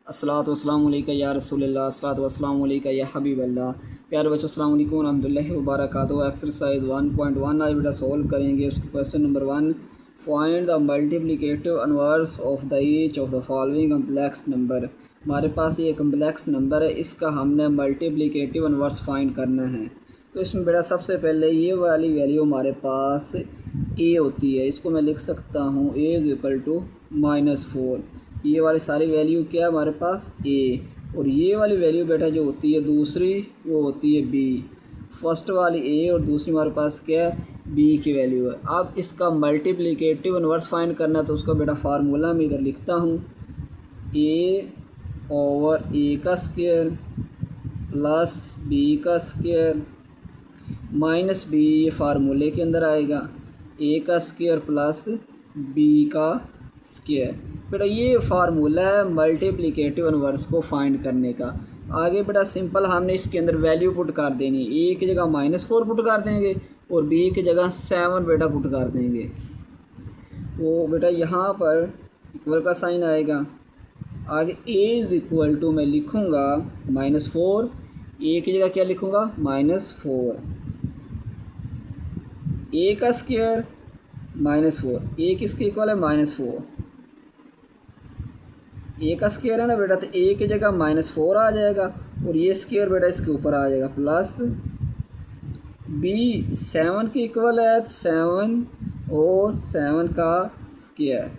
अस्सलातु वस्सलामु अलैका या रसूलल्लाह, अस्सलातु वस्सलामु अलैका या हबीबल्लाह। प्यारे बच्चों, अस्सलामु अलैकुम रहमतुल्लाहि व बरकातुहू। एक्सरसाइज 1.1 आज बेटा सॉल्व करेंगे। उसके question number 1, find the multiplicative inverse of the each of the following complex number. हमारे पास ये कम्प्लेक्स नंबर है, इसका हमने मल्टीप्लिकेटिव इनवर्स फाइंड करना है। तो इसमें बेटा सबसे पहले ये वाली वैल्यू हमारे पास ए होती है, इसको मैं लिख सकता हूँ ए इज़ इक्वल टू -4। ये वाली सारी वैल्यू क्या है हमारे पास ए, और ये वाली वैल्यू बेटा जो होती है दूसरी वो होती है बी। फर्स्ट वाली ए और दूसरी हमारे पास क्या है बी की वैल्यू है। अब इसका मल्टीप्लिकेटिव इनवर्स फाइंड करना है, तो उसका बेटा फार्मूला मैं इधर लिखता हूँ, ए ओवर ए का स्क्वायर प्लस बी का स्क्वायर माइनस बी, ये फार्मूले के अंदर आएगा, ए का स्क्वायर प्लस बी का स्क्वायर। बेटा ये फार्मूला है मल्टीप्लिकेटिव इनवर्स को फाइंड करने का। आगे बेटा सिंपल हमने इसके अंदर वैल्यू पुट कर देनी है। ए की जगह -4 पुट कर देंगे और बी की जगह 7 बेटा पुट कर देंगे। तो बेटा यहाँ पर इक्वल का साइन आएगा। आगे ए इज़ इक्वल टू मैं लिखूँगा -4, ए की जगह क्या लिखूँगा -4, ए का स्क्वायर -4, ए किसके इक्वल है -4, ए का स्क्वायर है ना बेटा, तो ए की जगह -4 आ जाएगा और ये स्क्वायर बेटा इसके ऊपर आ जाएगा, प्लस बी 7 के इक्वल है तो 7 और 7 का स्क्वायर।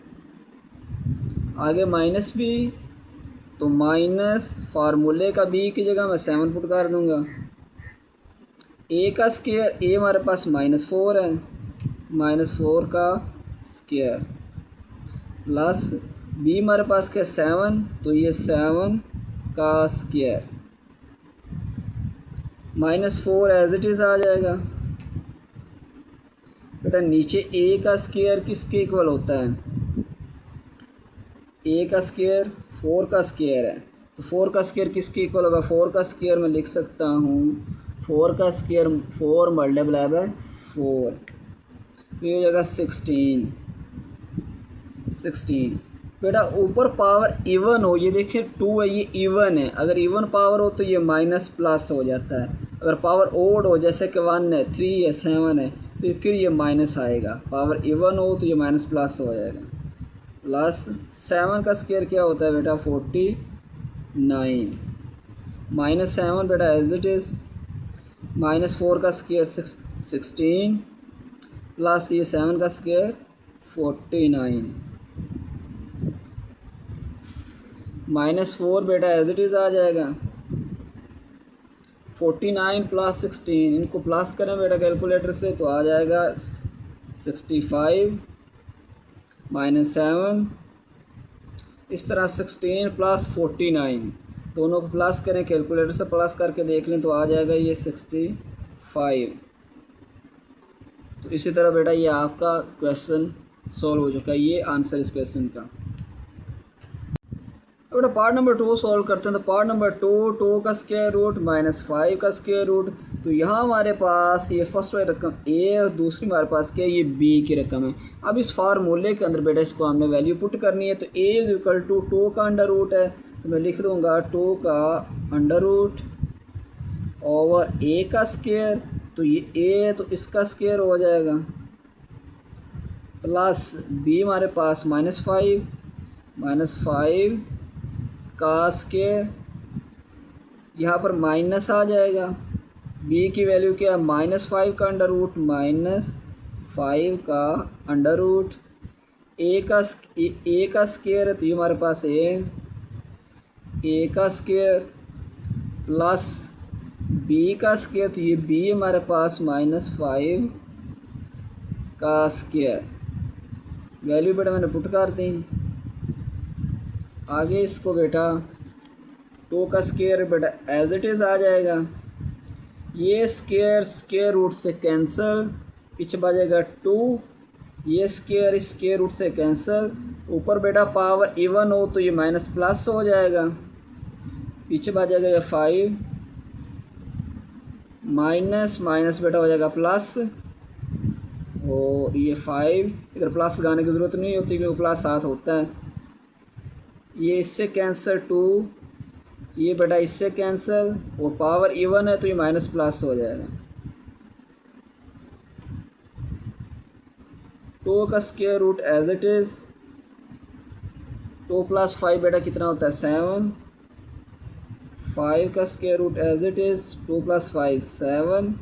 आगे माइनस बी, तो माइनस फार्मूले का बी की जगह मैं 7 पुट कर दूंगा। ए का स्क्वायर, ए हमारे पास -4 है, -4 का स्क्वायर प्लस बी हमारे पास क्या 7, तो ये 7 का स्क्वायर -4 एज इट इज़ आ जाएगा। बेटा नीचे ए का स्क्वायर किसके इक्वल होता है, ए का स्क्वायर 4 का स्क्वायर है, तो 4 का स्क्वायर किसके इक्वल होगा, 4 का स्क्वायर मैं लिख सकता हूँ 4 का स्क्वायर 4 मल्टीप्लाई बाय 4, तो ये हो जाएगा 16। बेटा ऊपर पावर इवन हो, ये देखिए 2 है, ये इवन है, अगर इवन पावर हो तो ये माइनस प्लस हो जाता है। अगर पावर ओड हो जैसे कि 1 है, 3 है, 7 है, तो फिर ये माइनस आएगा। पावर इवन हो तो ये माइनस प्लस हो जाएगा। प्लस 7 का स्क्वायर क्या होता है बेटा 49, -7 बेटा एज इट इज़, -4 का स्क्वायर 16 प्लस ये 7 का स्क्वायर 49, -4 बेटा एज इट इज़ आ जाएगा। 49 प्लस 16, इनको प्लस करें बेटा कैलकुलेटर से तो आ जाएगा 65 -7, इस तरह 16 प्लस 49 दोनों को प्लस करें, कैलकुलेटर से प्लस करके देख लें तो आ जाएगा ये 65। तो इसी तरह बेटा ये आपका क्वेश्चन सॉल्व हो चुका है, ये आंसर इस क्वेश्चन का। बेटा पार्ट नंबर 2 सॉल्व करते हैं। तो पार्ट नंबर 2 का स्क्वायर रूट -5 का स्क्वायर रूट, तो यहाँ हमारे पास ये फर्स्ट वाली रकम ए और दूसरी हमारे पास क्या है ये बी की रकम है। अब इस फार्मूले के अंदर बेटा इसको हमने वैल्यू पुट करनी है। तो ए इज़ इक्वल टू 2 का अंडर रूट है, तो मैं लिख दूँगा 2 का अंडर रूट ओवर ए का स्क्वायर, तो ये ए है तो इसका स्क्वायर हो जाएगा, प्लस बी हमारे पास -5 का स्क्वायर, यहाँ पर माइनस आ जाएगा, बी की वैल्यू क्या है -5 का अंडर रूट -5 का अंडर रूट, ए का स्क्वायर है तो ये हमारे पास ए का स्क्वायर प्लस बी का स्क्वायर, तो ये बी हमारे पास -5 का स्क्वायर। वैल्यू बेटा मैंने पुट कर दी। आगे इसको बेटा 2 का स्क्वायर बेटा एज इट इज़ आ जाएगा, ये स्क्वायर रूट से कैंसिल, पीछे बचेगा 2, ये स्क्वायर स्क्वायर रूट से कैंसिल, ऊपर बेटा पावर इवन हो तो ये माइनस प्लस हो जाएगा, पीछे बचेगा ये 5, माइनस बेटा हो जाएगा प्लस, और ये 5 इधर प्लस लगाने की ज़रूरत नहीं होती क्योंकि प्लस 7 होता है, ये इससे कैंसिल 2, ये बेटा इससे कैंसिल, और पावर इवन है तो ये माइनस प्लस हो जाएगा। 2 का square root as it is, 2 + 5 बेटा कितना होता है 7, 5 का square root as it is, 2 + 5 7,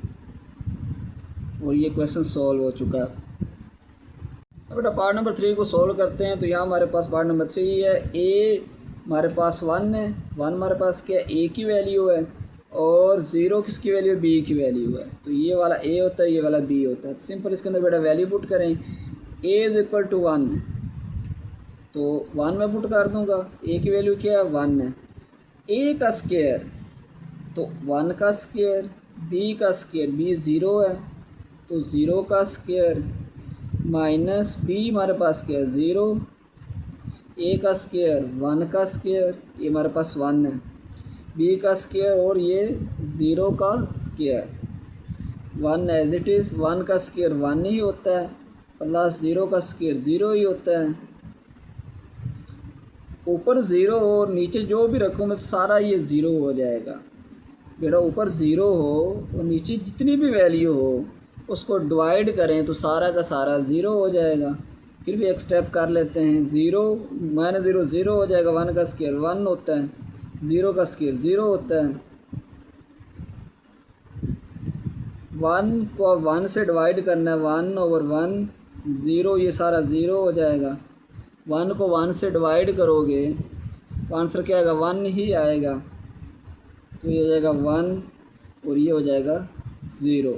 और ये क्वेश्चन सॉल्व हो चुका है। अब बेटा पार्ट नंबर 3 को सॉल्व करते हैं। तो यहाँ हमारे पास पार्ट नंबर 3 है, ए हमारे पास 1 है, 1 हमारे पास क्या है ए की वैल्यू है, और 0 किसकी वैल्यू है बी की वैल्यू है। तो ये वाला ए होता है, ये वाला बी होता है। सिंपल इसके अंदर बेटा वैल्यू पुट करें, ए इज़ इक्वल टू 1, तो 1 में पुट कर दूंगा, ए की वैल्यू क्या है 1 है। ए का स्क्वायर तो 1 का स्क्वायर, बी का स्क्वायर, बी 0 है तो 0 का स्क्वायर, माइनस बी हमारे पास क्या है 0, ए का स्क्वायर 1 का स्क्वायर, ये हमारे पास 1 है, बी का स्क्वायर और ये 0 का स्क्वायर, 1 एज इट इज़, 1 का स्क्वायर 1 ही होता है, प्लस 0 का स्क्वायर 0 ही होता है। ऊपर 0 और नीचे जो भी रखूँ तो सारा ये 0 हो जाएगा। बेटा ऊपर 0 हो और नीचे जितनी भी वैल्यू हो उसको डिवाइड करें तो सारा का सारा 0 हो जाएगा। फिर भी एक स्टेप कर लेते हैं, 0 माइनस 0 0 हो जाएगा, 1 का स्क्वायर 1 होता है, 0 का स्क्वायर 0 होता है, 1 को 1 से डिवाइड करना है, 1/1 0, ये सारा 0 हो जाएगा। 1 को 1 से डिवाइड करोगे तो आंसर क्या आएगा 1 ही आएगा, तो ये हो जाएगा 1 और ये हो जाएगा 0।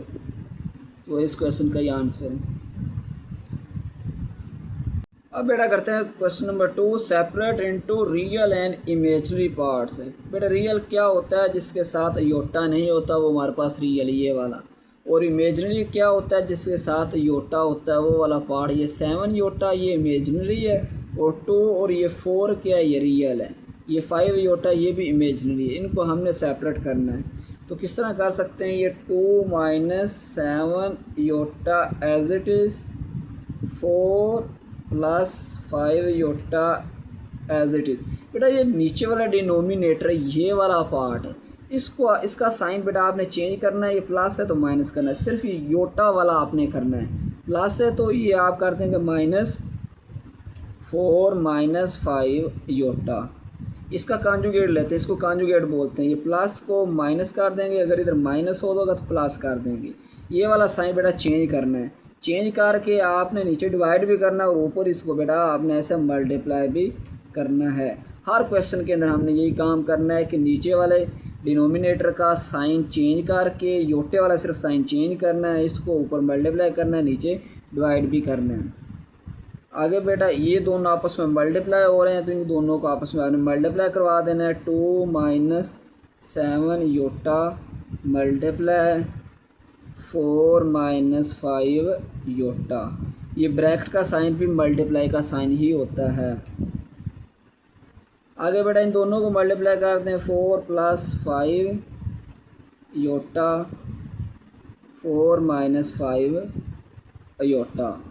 तो इस क्वेश्चन का ये आंसर है। अब बेटा करते हैं question number 2, separate into real and imaginary parts. बेटा रियल क्या होता है जिसके साथ योटा नहीं होता, वो हमारे पास रियल ये वाला, और इमेजिनरी क्या होता है जिसके साथ योटा होता है, वो वाला पार्ट। ये 7 योटा ये इमेजिनरी है, और 2 और ये 4 क्या है ये रियल है, ये 5 योटा ये भी इमेजिनरी है। इनको हमने सेपरेट करना है, तो किस तरह कर सकते हैं, ये 2 - 7 iota as it is, 4 + 5 iota as it is. बेटा ये नीचे वाला डिनोमिनेटर ये वाला पार्ट है, इसको इसका साइन बेटा आपने चेंज करना है, ये प्लस है तो माइनस करना है, सिर्फ ये योटा वाला आपने करना है। प्लस है तो ये आप कर देंगे -4 - 5 योटा, इसका कॉन्जुगेट लेते हैं, इसको कॉन्जुगेट बोलते हैं। ये प्लस को माइनस कर देंगे, अगर इधर माइनस होगा तो प्लस कर देंगे। ये वाला साइन बेटा चेंज करना है, चेंज करके आपने नीचे डिवाइड भी करना है और ऊपर इसको बेटा आपने ऐसे मल्टीप्लाई भी करना है। हर क्वेश्चन के अंदर हमने यही काम करना है कि नीचे वाले डिनोमिनेटर का साइन चेंज करके योटे वाला सिर्फ साइन चेंज करना है, इसको ऊपर मल्टीप्लाई करना है, नीचे डिवाइड भी करना है। आगे बेटा ये दोनों आपस में मल्टीप्लाई हो रहे हैं तो इन दोनों को आपस में आपने मल्टीप्लाई करवा देना है। 2 - 7 योटा मल्टीप्लाई 4 - 5 योटा, ये ब्रैकेट का साइन भी मल्टीप्लाई का साइन ही होता है। आगे बेटा इन दोनों को मल्टीप्लाई कर दें, 4 + 5 योटा 4 - 5 योटा।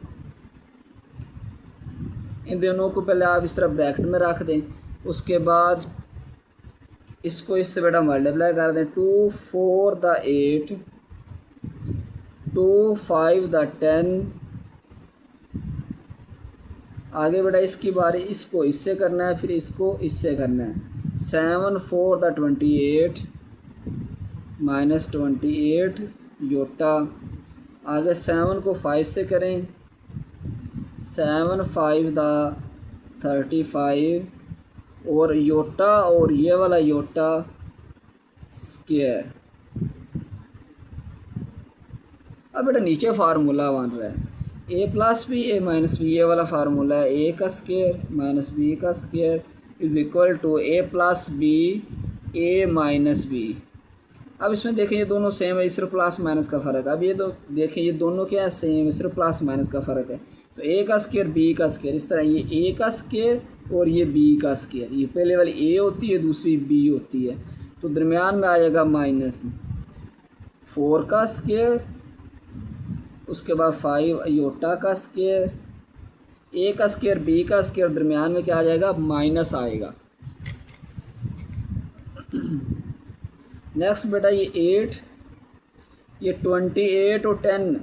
इन दोनों को पहले आप इस तरह ब्रैकेट में रख दें, उसके बाद इसको इससे बेटा मल्टीप्लाई कर दें। 2 × 4 = 8, 2 × 5 = 10। आगे बेटा इसकी बारी, इसको इससे करना है, फिर इसको इससे करना है। 7 × 4 = 28 -28 योटा। आगे 7 को 5 से करें, 7 × 5 = 35, और योटा और ये वाला योटा स्क्वायर। अब बेटा नीचे फार्मूला बन रहा है a + b a - b, ये वाला फार्मूला है, a का स्क्वायर माइनस b का square is equal to a + b a - b। अब इसमें देखें ये दोनों सेम है, सिर्फ प्लस माइनस का फ़र्क है। अब ये तो देखें ये दोनों क्या है सेम है, सिर्फ प्लस माइनस का फ़र्क है। तो a का स्क्वायर b का स्क्वायर, इस तरह ये a का स्क्वायर और ये b का स्क्वायर, ये पहले वाली a होती है दूसरी b होती है, तो दरमियान में आ जाएगा -4 का स्क्वायर, उसके बाद 5 योटा का स्क्वायर ए का स्क्वायर बी का स्क्वायर, दरमियान में क्या आ जाएगा, माइनस आएगा। नेक्स्ट बेटा ये 8, ये 28 और 10,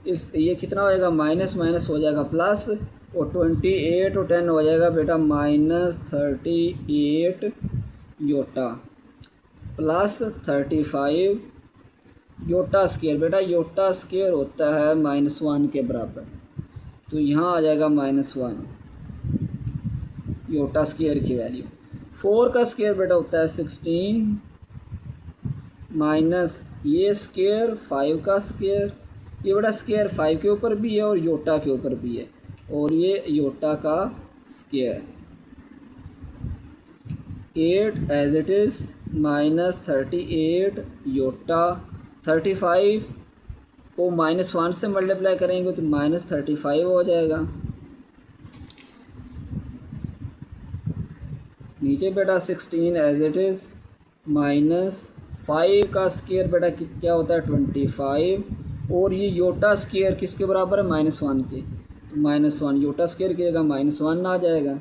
इस ये कितना हो जाएगा, माइनस माइनस हो जाएगा प्लस, और 28 और 10 हो जाएगा बेटा -38 योटा प्लस 35 योटा स्क्वायर। बेटा योटा स्क्वायर होता है -1 के बराबर, तो यहाँ आ जाएगा -1 योटा स्क्वायर की वैल्यू। 4 का स्क्वायर बेटा होता है 16 माइनस ये स्क्वायर 5 का स्क्वायर, ये बेटा स्क्वायर 5 के ऊपर भी है और योटा के ऊपर भी है, और ये योटा का square. 8 as it is -38 iota, 35 को -1 से मल्टीप्लाई करेंगे तो -35 हो जाएगा। नीचे बेटा 16 एज इट इज़ -5 का स्क्वायर बेटा क्या होता है 25, और ये योटा स्क्वायर किसके बराबर है, -1 के, तो -1 योटा स्क्वायर की जगह -1 आ जाएगा।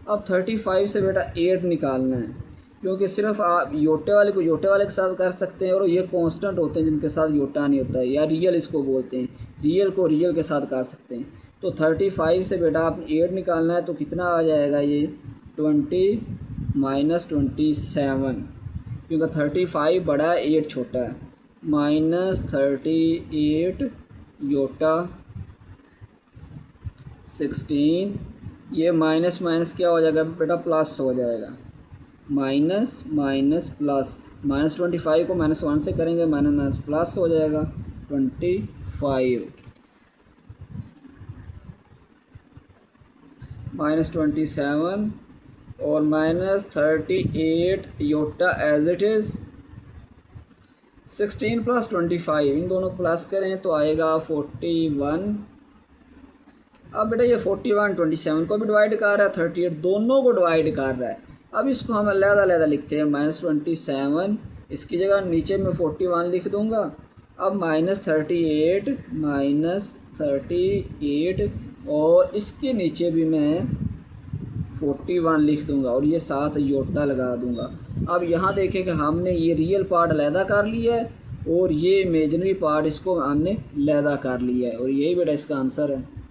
अब 35 से बेटा 8 निकालना है, क्योंकि सिर्फ आप योटे वाले को योटे वाले के साथ कर सकते हैं, और ये कांस्टेंट होते हैं जिनके साथ योटा नहीं होता है, या रियल इसको बोलते हैं, रियल को रियल के साथ कर सकते हैं। तो 35 से बेटा आप 8 निकालना है, तो कितना आ जाएगा ये 20 -27, क्योंकि 35 बड़ा है 8 छोटा है, -38 योटा 16, ये माइनस माइनस क्या हो जाएगा बेटा, प्लस हो जाएगा, माइनस माइनस प्लस, -25 को -1 से करेंगे, माइनस माइनस प्लस हो जाएगा 25, -27 और -38 योटा एज इट इज़, 16 + 25 इन दोनों को प्लस करें तो आएगा 41। अब बेटा ये 41 27 को भी डिवाइड कर रहा है, 38 दोनों को डिवाइड कर रहा है। अब इसको हम अलग-अलग लिखते हैं, -27 इसकी जगह नीचे में 41 लिख दूंगा। अब -38 और इसके नीचे भी मैं 41 लिख दूंगा, और ये साथ योटा लगा दूंगा। अब यहाँ देखें कि हमने ये रियल पार्ट अलहदा कर लिया है, और ये इमेजनरी पार्ट इसको हमने अलहदा कर लिया है, और यही बेटा इसका आंसर है।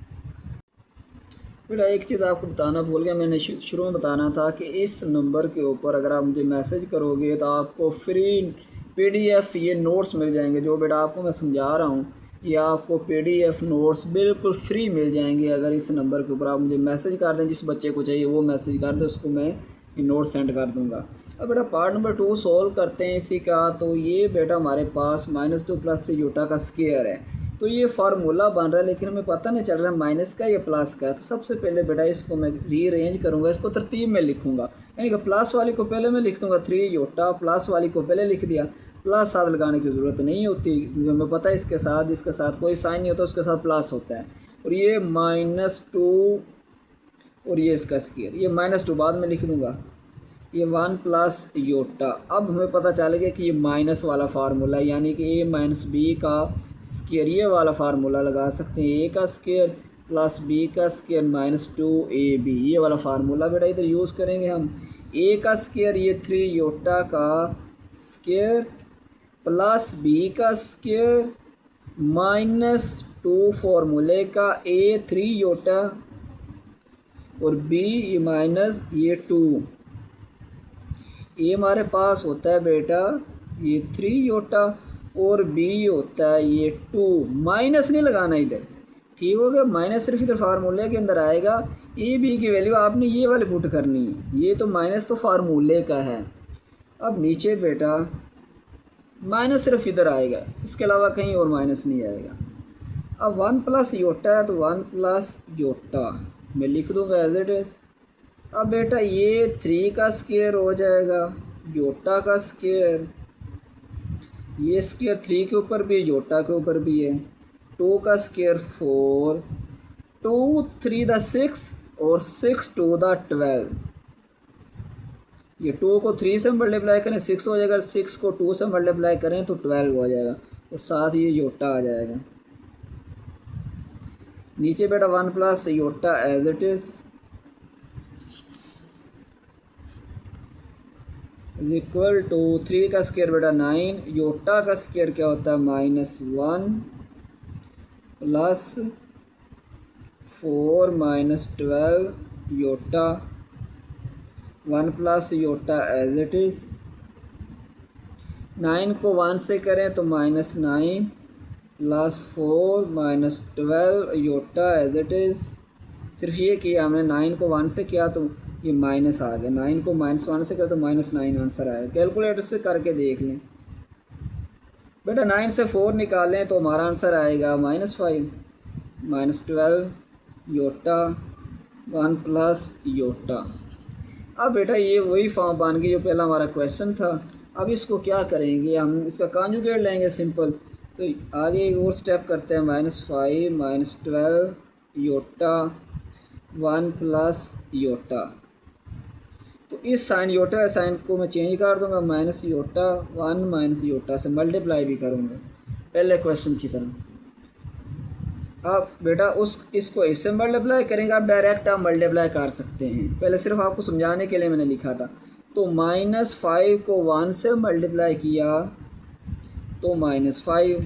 बेटा एक चीज़ आपको बताना भूल गया, मैंने शुरू में बताना था कि इस नंबर के ऊपर अगर आप मुझे मैसेज करोगे तो आपको फ्री PDF ये नोट्स मिल जाएंगे। जो बेटा आपको मैं समझा रहा हूँ, ये आपको PDF नोट्स बिल्कुल फ्री मिल जाएंगे अगर इस नंबर के ऊपर आप मुझे मैसेज कर दें। जिस बच्चे को चाहिए वो मैसेज कर दे, उसको मैं ये नोट सेंड कर दूँगा। अब बेटा पार्ट नंबर 2 सॉल्व करते हैं इसी का। तो ये बेटा हमारे पास -2 + 3 योटा का स्क्वायर है, तो ये फार्मूला बन रहा है, लेकिन हमें पता नहीं चल रहा है माइनस का या प्लस का। तो सबसे पहले बेटा इसको मैं रीअरेंज करूँगा, इसको तरतीब में लिखूँगा, यानी कि प्लस वाली को पहले मैं लिख दूँगा 3 योटा, प्लस वाली को पहले लिख दिया। प्लस साथ लगाने की ज़रूरत नहीं होती, क्योंकि हमें पता है इसके साथ जिसके साथ कोई साइन नहीं होता उसके साथ प्लस होता है। और ये -2 और ये इसका स्क्वायर, ये -2 बाद में लिख दूँगा, ये 1 + योटा। अब हमें पता चल गया कि ये माइनस वाला फार्मूला, यानी कि a - b का स्क्वायर, ये वाला फार्मूला लगा सकते हैं, a का स्क्वायर + b का स्क्वायर -2ab, ये वाला फार्मूला बेटा इधर यूज़ करेंगे हम। a का स्क्वायर ये 3 योटा का स्क्वायर + b का स्क्वायर -2 फार्मूले का a 3 योटा और b ये 2। ये हमारे पास होता है बेटा ये 3 योटा और b होता है ये 2। माइनस नहीं लगाना इधर, ठीक हो गया, माइनस सिर्फ इधर फार्मूले के अंदर आएगा। ए बी की वैल्यू आपने ये वाली पुट करनी है, ये तो माइनस तो फार्मूले का है। अब नीचे बेटा माइनस सिर्फ इधर आएगा, इसके अलावा कहीं और माइनस नहीं आएगा। अब 1 + योटा है तो 1 + योटा मैं लिख दूंगा एज इट इज़। अब बेटा ये 3 का स्क्वायर हो जाएगा, योटा का स्क्वायर, ये स्क्वायर 3 के ऊपर भी योटा के ऊपर भी है, 2 का स्क्वायर 4, 2 3 द 6 और 6 2 द 12। ये 2 को 3 से मल्टीप्लाई करें 6 हो जाएगा, 6 को 2 से मल्टीप्लाई करें तो 12 हो जाएगा, और साथ ये योटा आ जाएगा। नीचे बेटा 1 plus iota as it is equal to 3 का स्क्वायर बेटा 9, योटा का स्क्वायर क्या होता है -1 plus 4 -12 iota 1 plus iota as it is. 9 को 1 से करें तो -9 plus 4 -12 iota as it is. सिर्फ ये किया हमने, 9 को 1 से किया तो ये माइनस आ गया, 9 को -1 से करें तो -9 आंसर आएगा। कैलकुलेटर से करके देख लें बेटा, 9 से 4 निकालें तो हमारा आंसर आएगा -5 -12 योटा 1 प्लस योटा। अब बेटा ये वही फॉर्म बन गई जो पहला हमारा क्वेश्चन था। अब इसको क्या करेंगे, हम इसका कॉन्जुगेट लेंगे सिंपल। तो आगे एक और स्टेप करते हैं, -5 -12 योटा 1 प्लस योटा। तो इस साइन योटा साइन को मैं चेंज कर दूंगा, माइनस योटा 1 माइनस योटा से मल्टीप्लाई भी करूंगा पहले क्वेश्चन की तरह। अब बेटा इसको इससे मल्टीप्लाई करेंगे, आप डायरेक्ट आप मल्टीप्लाई कर सकते हैं, पहले सिर्फ आपको समझाने के लिए मैंने लिखा था। तो -5 को 1 से मल्टीप्लाई किया तो -5,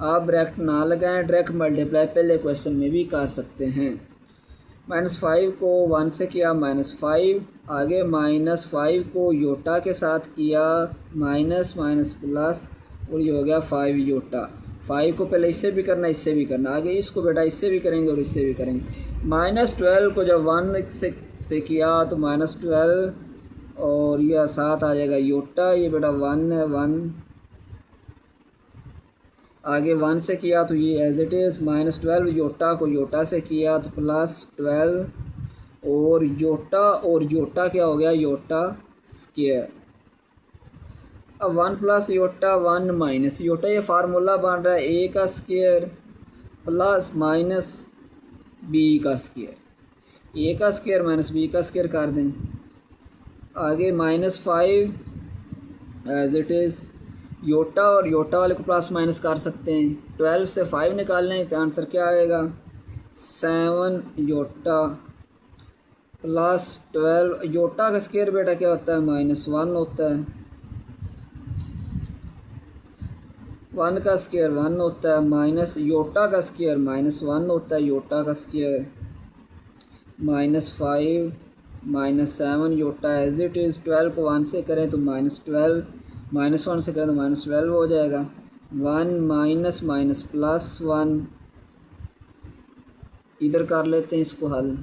आप डायरेक्ट ना लगाएं, डायरेक्ट मल्टीप्लाई पहले क्वेश्चन में भी कर सकते हैं। -5 को 1 से किया -5, आगे -5 को योटा के साथ किया माइनस माइनस प्लस, और ये हो गया 5 योटा। 5 को पहले इससे भी करना इससे भी करना, आगे इसको बेटा इससे भी करेंगे और इससे भी करेंगे। -12 को जब 1 से किया तो -12, और यह साथ आ जाएगा योटा, ये बेटा 1 है 1, आगे 1 से किया तो ये एज इट इज़ -12 योटा को योटा से किया तो +12, और योटा क्या हो गया योटा स्क्वायर। अब 1 प्लस योटा 1 माइनस योटा, ये फार्मूला बन रहा है ए का स्क्वायर प्लस माइनस बी का स्क्वायर, ए का स्क्वायर माइनस बी का स्क्वायर कर दें। आगे -5 एज इट इज़, योटा और योटा वाले को प्लस माइनस कर सकते हैं। 12 से 5 निकाल लें तो आंसर क्या आएगा 7 योटा प्लस 12, योटा का स्क्वायर बेटा क्या होता है -1 होता है, 1 का स्क्वायर 1 होता है, माइनस योटा का स्क्वायर -1 होता है, योटा का square -5 -7 iota as it is. 12 को 1 से करें तो -12, -1 से करें तो -12 हो जाएगा। 1 माइनस माइनस +1, इधर कर लेते हैं इसको हल।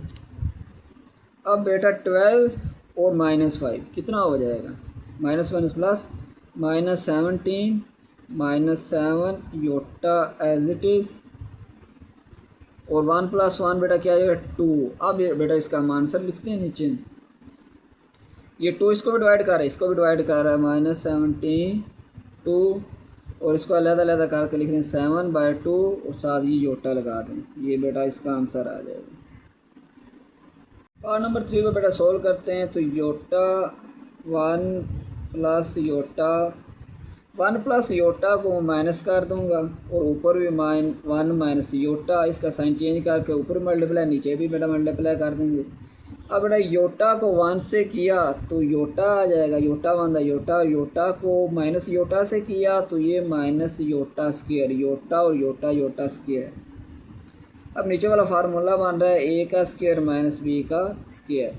अब बेटा 12 और -5 कितना हो जाएगा, minus minus plus -17 -7 iota as it is, और 1 + 1 बेटा क्या आएगा 2। अब बेटा इसका हम आंसर लिखते हैं नीचे, ये 2 इसको भी डिवाइड कर रहा है, इसको भी डिवाइड कर रहा है -72, और इसको अलग-अलग करके लिख दें 7/2, और साथ ही योटा लगा दें, ये बेटा इसका आंसर आ जाएगा। पार्ट नंबर 3 को बेटा सोल्व करते हैं। तो iota 1 plus iota, 1 plus iota को माइनस कर दूंगा, और ऊपर भी 1 माइनस योटा, इसका साइन चेंज करके ऊपर मल्टीप्लाई नीचे भी बेटा मल्टीप्लाई कर देंगे। अब बेटा योटा को 1 से किया तो योटा आ जाएगा, योटा 1 योटा, योटा को माइनस योटा से किया तो ये माइनस योटा स्क्वायर, योटा और योटा योटा स्क्वायर। अब नीचे वाला फार्मूला बन रहा है ए का स्क्वायर माइनस बी का स्क्वायर,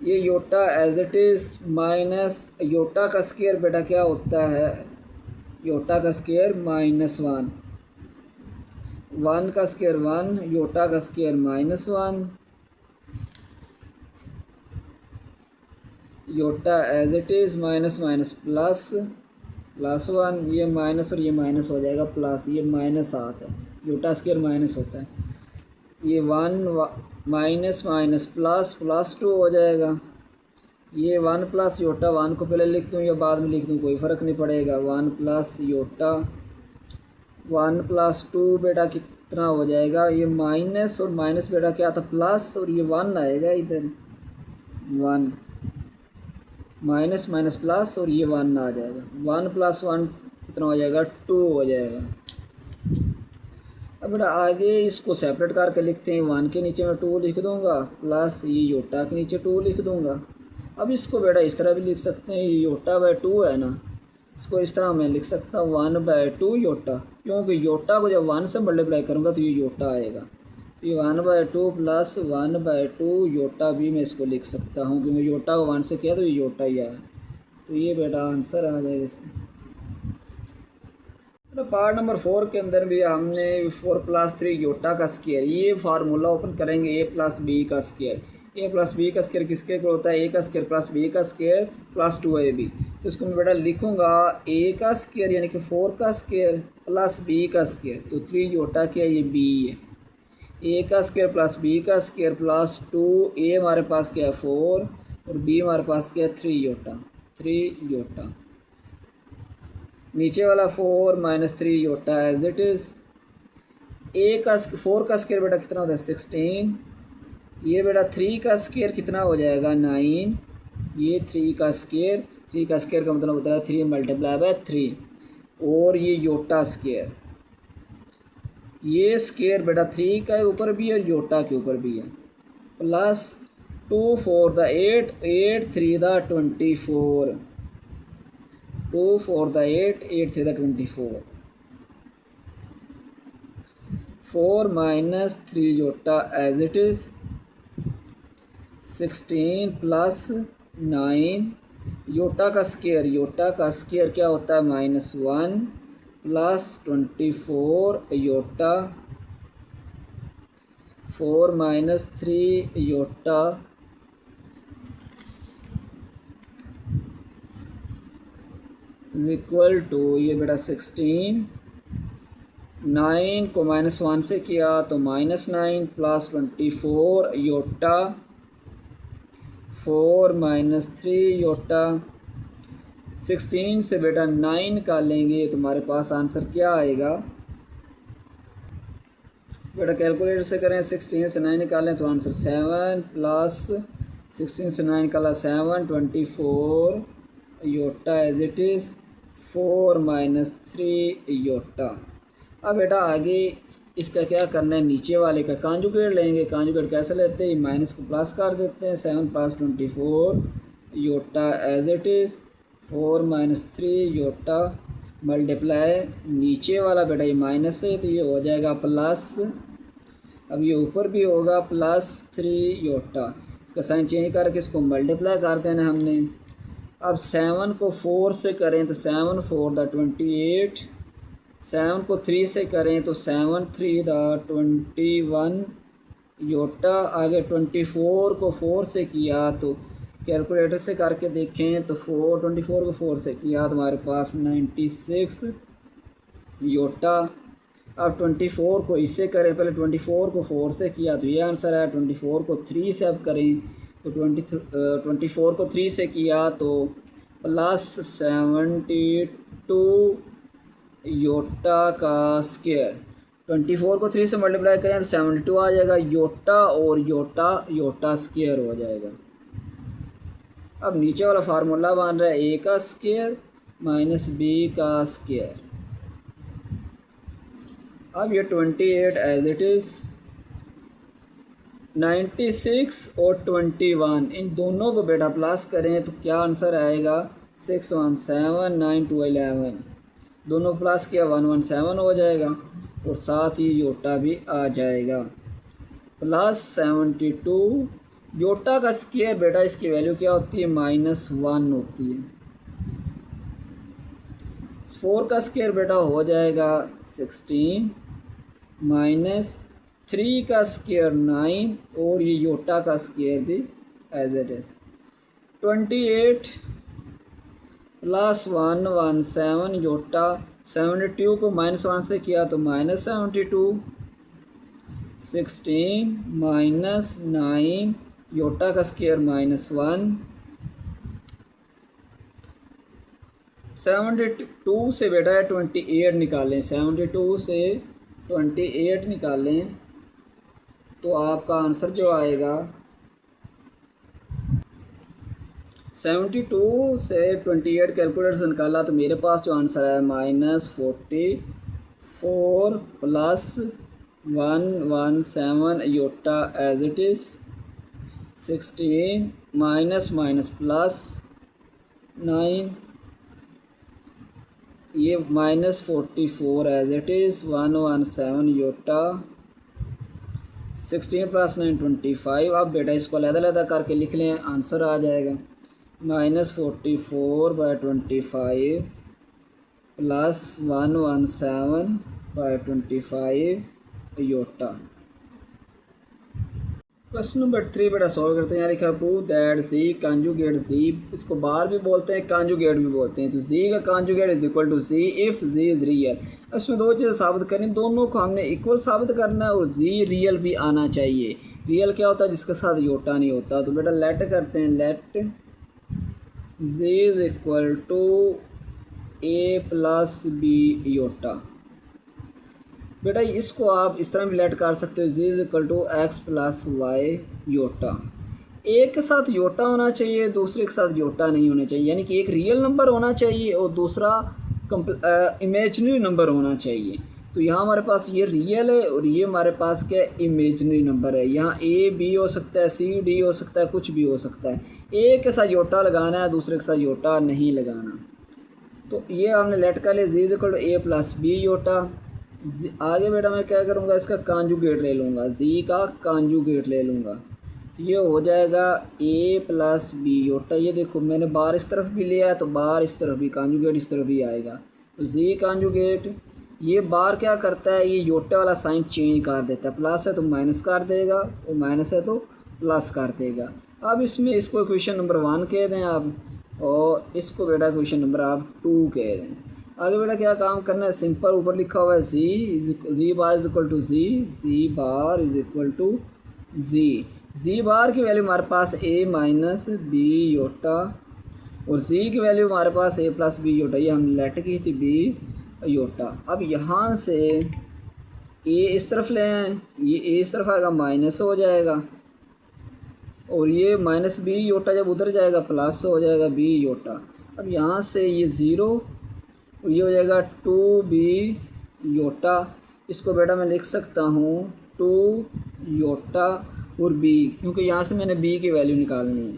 ये iota as it is minus iota का स्क्वायर बेटा क्या होता है, योटा का स्क्वायर -1, 1 का स्क्वायर 1, योटा का square -1, iota as it is minus minus +1, ये माइनस और ये माइनस हो जाएगा प्लस, ये -7 है, योटा स्क्वायर माइनस होता है, ये 1 माइनस माइनस +2 हो जाएगा। ये 1 प्लस योटा, 1 को पहले लिख दूँ या बाद में लिख दूँ कोई फ़र्क नहीं पड़ेगा, 1 प्लस योटा 1 + 2 बेटा कितना हो जाएगा, ये माइनस और माइनस बेटा क्या था प्लस, और ये 1 आएगा इधर 1, माइनस माइनस प्लस, और ये 1 आ जाएगा, 1 + 1 कितना हो जाएगा 2 हो जाएगा। अब बेटा आगे इसको सेपरेट करके लिखते हैं। 1 के नीचे मैं 2 लिख दूँगा प्लस ये योटा के नीचे 2 लिख दूँगा। अब इसको बेटा इस तरह भी लिख सकते हैं, ये योटा बाय 2 है ना, इसको इस तरह मैं लिख सकता हूँ 1/2 योटा, क्योंकि योटा को जब 1 से मल्टीप्लाई करूँगा तो ये योटा आएगा। तो ये 1/2 प्लस 1/2 योटा भी मैं इसको लिख सकता हूँ, क्योंकि योटा को 1 से किया तो ये योटा ही आया। तो ये बेटा आंसर आ जाएगा इसका। तो पार्ट नंबर 4 के अंदर भी हमने 4 + 3 योटा का स्क्वायर, ये फार्मूला ओपन करेंगे a + b का स्क्वायर। a + b का स्क्वायर किसके इक्वल होता है? a का स्क्वायर प्लस b का स्क्वायर प्लस 2ab। तो इसको मैं बेटा लिखूंगा a का स्क्वायर यानी कि 4 का स्क्वायर प्लस b का स्क्वायर, तो 3 योटा क्या ये b है। a का स्क्वायर प्लस b का स्क्वायर प्लस 2a हमारे पास क्या है 4 और b हमारे पास क्या है 3 योटा। नीचे वाला 4 - 3 iota as it is. a का 4 का स्क्वायर बेटा कितना होता है 16, ये बेटा 3 का स्क्वायर कितना हो जाएगा 9, ये 3 का स्क्वायर का मतलब होता है 3 × 3 और ये योटा स्क्वायर, ये स्क्वायर बेटा 3 का ऊपर भी है और योटा के ऊपर भी है, प्लस 2 4 द 8 8 3 द 24, 2 4 द 8 8 3 द 24, 4 - 3 iota as it is, 16 plus 9 iota का स्क्वायर क्या होता है -1 plus 24 iota, 4 - 3 iota equal to ये बेटा 16, 9 को -1 से किया तो -9 प्लस 24 योटा, 4 - 3 योटा। 16 से बेटा 9 निकालेंगे तो हमारे पास आंसर क्या आएगा बेटा, कैलकुलेटर से करें 16 से 9 निकालें तो आंसर 7 प्लस 16 से 9 निकाला 7 24 iota as it is, 4 - 3 iota. अब बेटा आगे इसका क्या करना है, नीचे वाले का कांजुगेट लेंगे। कांजुगेट कैसे लेते हैं, माइनस को प्लस कर देते हैं, 7 + 24 iota as it is, 4 - 3 iota multiply नीचे वाला बेटा ये माइनस है तो ये हो जाएगा प्लस, अब ये ऊपर भी होगा +3 योटा। इसका साइन चेंज करके इसको मल्टीप्लाई कर देना हमने। अब 7 को 4 से करें तो 7 4 द 28, 7 को 3 से करें तो 7 3 द 21 योटा। आगे 24 को 4 से किया तो कैलकुलेटर से करके देखें तो 24 को 4 से किया तो हमारे पास 96 योटा। अब 24 को इससे करें, पहले 24 को 4 से किया तो ये आंसर है। 24 को 3 से अब करें तो 24 को 3 से किया तो +72 योटा का स्क्वायर। 24 को 3 से मल्टीप्लाई करें तो 72 आ जाएगा योटा और योटा स्क्वायर हो जाएगा। अब नीचे वाला फार्मूला बन रहा है a का स्क्वायर माइनस b का स्क्वायर। अब ये 28 एज इट इज़, 96 और 21 इन दोनों को बेटा प्लस करें तो क्या आंसर आएगा 617 9 2 11, दोनों प्लस किया 117 हो जाएगा और साथ ही योटा भी आ जाएगा +72 योटा का स्क्वायर। बेटा इसकी वैल्यू क्या होती है -1 होती है। 4 का स्क्वायर बेटा हो जाएगा 16 -3 का स्क्वायर 9 और ये योटा का स्क्वायर भी एज इट इज़। 28 + 117 योटा, 72 को -1 से किया तो -72, 16 -9 योटा का स्क्वायर -1, 72 से बेटा 28 निकालें, 72 से 28 निकालें तो आपका आंसर जो आएगा 72 से 28 कैलकुलेटर से निकाला तो मेरे पास जो आंसर है -44 + 117 iota as it is, 16 minus minus plus 9, ये minus 44 as it is, 117 iota, 16 plus 9 25। अब बेटा इसको अलग-अलग करके लिख लें, आंसर आ जाएगा -44/25 प्लस 117/25 योटा। क्वेश्चन नंबर 3 बेटा सॉल्व करते हैं। यहाँ लिखा प्रूव दैट जी कॉन्जुगेट जी, इसको बार भी बोलते हैं कॉन्जुगेट भी बोलते हैं। तो जी का conjugate is equal to z if z is real. अब इसमें दो चीज़ें साबित करनी, दोनों को हमने इक्वल साबित करना है और जी रियल भी आना चाहिए। रियल क्या होता है? जिसके साथ योटा नहीं होता। तो बेटा लेट करते हैं, let z is equal to a plus B iota. बेटा इसको आप इस तरह भी लेट कर सकते हो, g is equal to x plus y iota. एक के साथ योटा होना चाहिए, दूसरे के साथ योटा नहीं होना चाहिए, यानी कि एक रियल नंबर होना चाहिए और दूसरा इमेजनरी नंबर होना चाहिए। तो यहाँ हमारे पास ये रियल है और ये हमारे पास क्या इमेजनरी नंबर है। यहाँ ए बी हो सकता है, सी डी हो सकता है, कुछ भी हो सकता है। एक के साथ योटा लगाना है, दूसरे के साथ योटा नहीं लगाना। तो ये हमने लेट कर लिया, g is equal to a plus B iota. आगे बेटा मैं क्या करूँगा, इसका कॉन्जुगेट ले लूँगा, जी का कॉन्जुगेट ले लूँगा। तो ये हो जाएगा ए प्लस बी योटा। ये देखो मैंने बार इस तरफ भी लिया है तो बार इस तरफ भी, कॉन्जुगेट इस तरफ भी आएगा। तो जी कॉन्जुगेट, ये बार क्या करता है, ये योटा वाला साइन चेंज कर देता है। प्लस है तो माइनस कर देगा और माइनस है तो प्लस कर देगा। अब इसमें इसको इक्वेशन नंबर 1 कह दें आप, और इसको बेटा इक्वेशन नंबर आप 2 कह दें। आगे बेटा क्या काम करना है, सिंपल ऊपर लिखा हुआ है G bar is equal to G bar is equal to G bar की वैल्यू हमारे पास ए माइनस बी योटा और जी की वैल्यू हमारे पास ए प्लस बी योटा। ये हमने लेट की थी बी योटा। अब यहाँ से ए इस तरफ ले आए, ये ए इस तरफ आएगा माइनस हो जाएगा और ये माइनस बी योटा जब उधर जाएगा प्लस हो जाएगा बी योटा। अब यहाँ से ये ज़ीरो, ये हो जाएगा 2b योटा। इसको बेटा मैं लिख सकता हूँ 2 योटा और b, क्योंकि यहाँ से मैंने b की वैल्यू निकालनी है।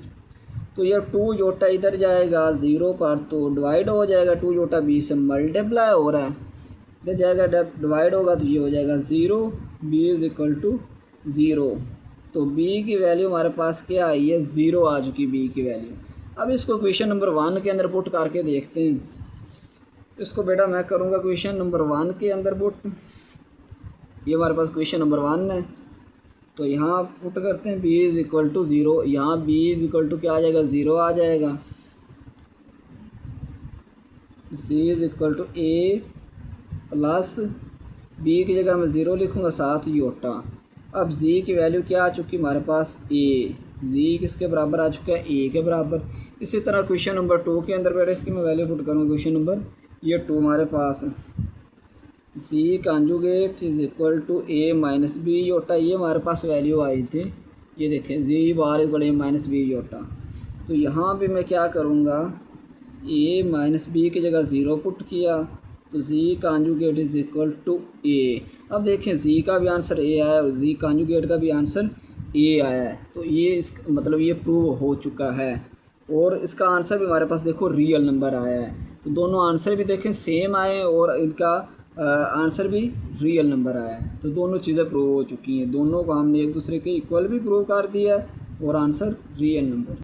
तो ये 2 योटा इधर जाएगा 0 पर तो डिवाइड हो जाएगा, 2 योटा b से मल्टीप्लाई हो रहा है, इधर जाएगा डिवाइड होगा तो ये हो जाएगा 0, b इज़ इक्वल टू 0। तो b की वैल्यू हमारे पास क्या आई है, 0 आ चुकी b की वैल्यू। अब इसको क्वेश्चन नंबर 1 के अंदर पुट करके देखते हैं। इसको बेटा मैं करूँगा क्वेश्चन नंबर 1 के अंदर पुट। ये हमारे पास क्वेश्चन नंबर 1 है, तो यहाँ पुट करते हैं b इज़ इक्वल टू 0। यहाँ b इज़ इक्वल टू क्या आ जाएगा, 0 आ जाएगा। c is equal to a plus b की जगह मैं 0 लिखूँगा, साथ योटा। अब z की वैल्यू क्या आ चुकी हमारे पास, a। z किसके बराबर आ चुका है, a के बराबर। इसी तरह क्वेश्चन नंबर 2 के अंदर बेटा इसकी मैं वैल्यू पुट करूँगा, क्वेश्चन नंबर ये 2 हमारे पास है। G conjugate is equal to a minus B iota. ये हमारे पास वैल्यू आई थी, ये देखें g bar equal a minus B iota. तो यहाँ भी मैं क्या करूँगा, ए माइनस बी की जगह 0 पुट किया तो जी कॉन्जुगेट इज इक्वल टू ए। अब देखें जी का भी आंसर ए आया और जी कॉन्जुगेट का भी आंसर ए आया है। तो ये इस मतलब ये प्रूव हो चुका है और इसका आंसर भी हमारे पास देखो रियल नंबर आया है। तो दोनों आंसर भी देखें सेम आए और इनका आंसर भी रियल नंबर आया है। तो दोनों चीज़ें प्रूव हो चुकी हैं, दोनों को हमने एक दूसरे के इक्वल भी प्रूव कर दिया है और आंसर रियल नंबर।